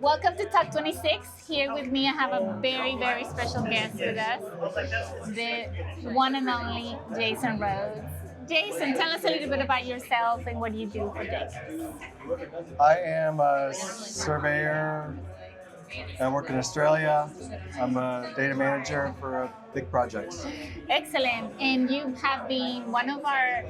Welcome to TUC26. Here with me, I have a very, very special guest with us, the one and only Jason Rhodes. Jason, tell us a little bit about yourself and what you do for Jacobs. I am a surveyor. I work in Australia. I'm a data manager for big projects. Excellent. And you have been one of our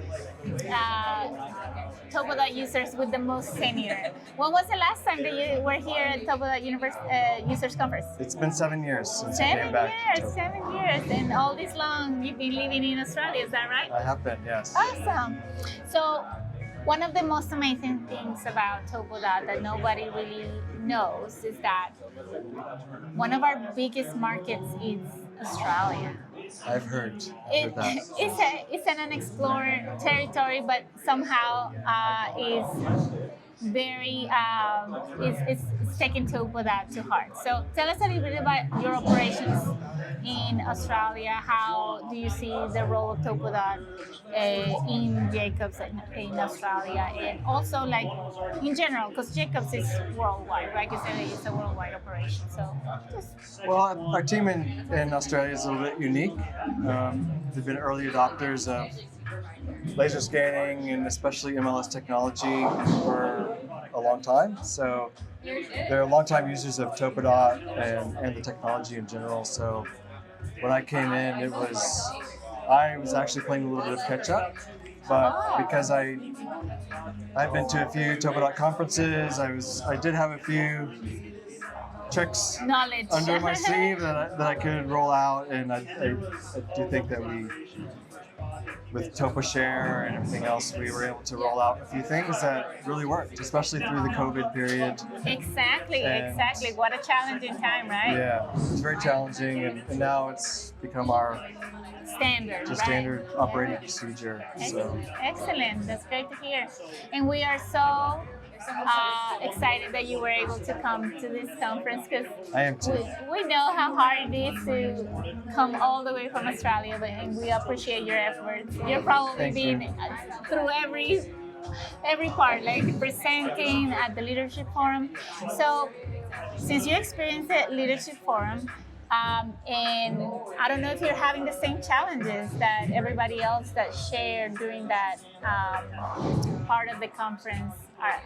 TopoDOT users with the most senior. When was the last time that you were here at TopoDOT Users Conference? It's been 7 years since I came back. 7 years. And all this long you've been living in Australia, is that right? I have been, yes. Awesome. So one of the most amazing things about TopoDOT that nobody really knows is that one of our biggest markets is Australia. I've heard that. It's an unexplored territory, but somehow is very it's taking TopoDOT to heart. So tell us a little bit about your operations in Australia. How do you see the role of TopoDOT in Jacobs in Australia, and also like in general, because Jacobs is worldwide, like you said, it's a worldwide operation. So Well, our team in Australia is a little bit unique. They've been early adopters of laser scanning and especially MLS technology for a long time. So they're longtime users of TopoDOT and the technology in general. So when I came in, I was actually playing a little bit of catch up, but because I've been to a few TopoDOT conferences, I did have a few tricks knowledge under my sleeve that I could roll out, and I do think that with TopoShare and everything else, we were able to roll out a few things that really worked, especially through the COVID period. Exactly. What a challenging time, right? Yeah, it's very challenging, and now it's become our standard operating procedure. So. Excellent. That's great to hear. And we are so excited that you were able to come to this conference, because I am too. We know how hard it is to come all the way from Australia, and we appreciate your efforts. You're probably been through every part, like presenting at the Leadership Forum. So since you experienced the Leadership Forum, and I don't know if you're having the same challenges that everybody else that shared during that part of the conference.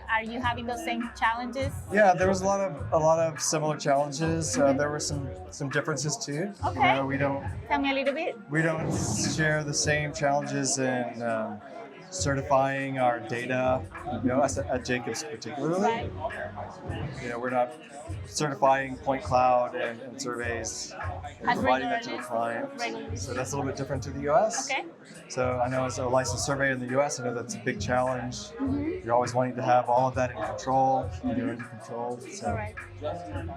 Are you having those same challenges? Yeah, there was a lot of similar challenges. There were some differences too. Okay. We don't. Tell me a little bit. We don't share the same challenges in certifying our data, at Jacobs particularly. Right. We're not certifying point cloud and surveys and providing that to the client. So that's a little bit different to the US. Okay. So I know as a licensed surveyor in the US, I know that's a big challenge. Mm-hmm. You're always wanting to have all of that in control, and you're under control. So Right.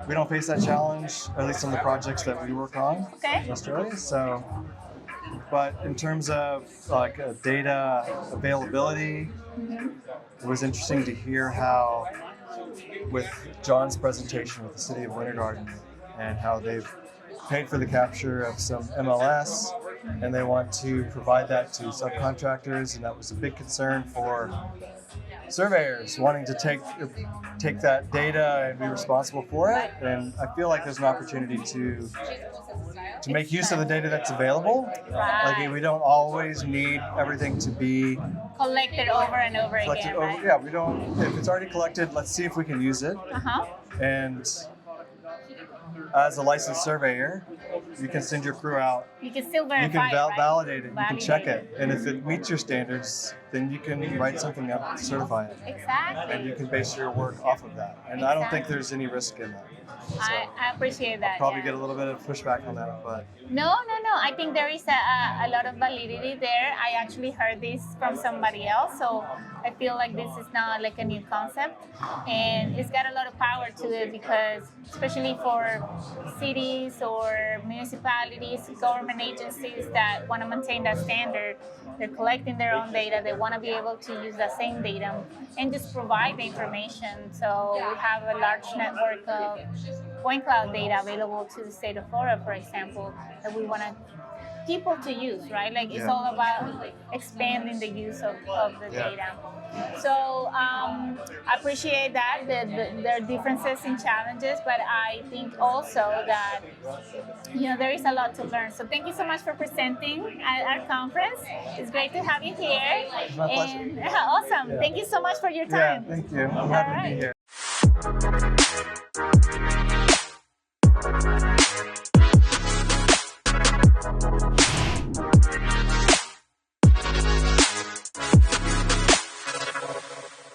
we don't face that challenge, at least on the projects that we work on in Australia. So, but in terms of data availability, it was interesting to hear how, with John's presentation with the City of Winter Garden, and how they've paid for the capture of some MLS, and they want to provide that to subcontractors, and that was a big concern for surveyors wanting to take that data and be responsible for it. And I feel like there's an opportunity to make use of the data that's available. Right. Like, we don't always need everything to be Collected over and over again. Right? Yeah, we don't. If it's already collected, let's see if we can use it. And as a licensed surveyor, you can send your crew out. You can still verify. You can validate it. You can check Validate it, and if it meets your standards, then you can write something up and certify it. Exactly. And you can base your work off of that. And I don't think there's any risk in that. So I appreciate that. I'll probably get a little bit of pushback on that, but No. I think there is a lot of validity there. I actually heard this from somebody else, so I feel like this is not like a new concept, and it's got a lot of power to it, because especially for cities or municipalities, government agencies that want to maintain that standard, they're collecting their own data. They want to be able to use that same data and just provide the information. So we have a large network of point cloud data available to the state of Florida, for example, that we want to people to use, right? Like it's all about expanding the use of the data. So I appreciate that there are differences in challenges, but I think also that there is a lot to learn. So thank you so much for presenting at our conference. It's great to have you here. It's my pleasure. And awesome. Thank you so much for your time. Yeah, thank you. I'm happy to be here.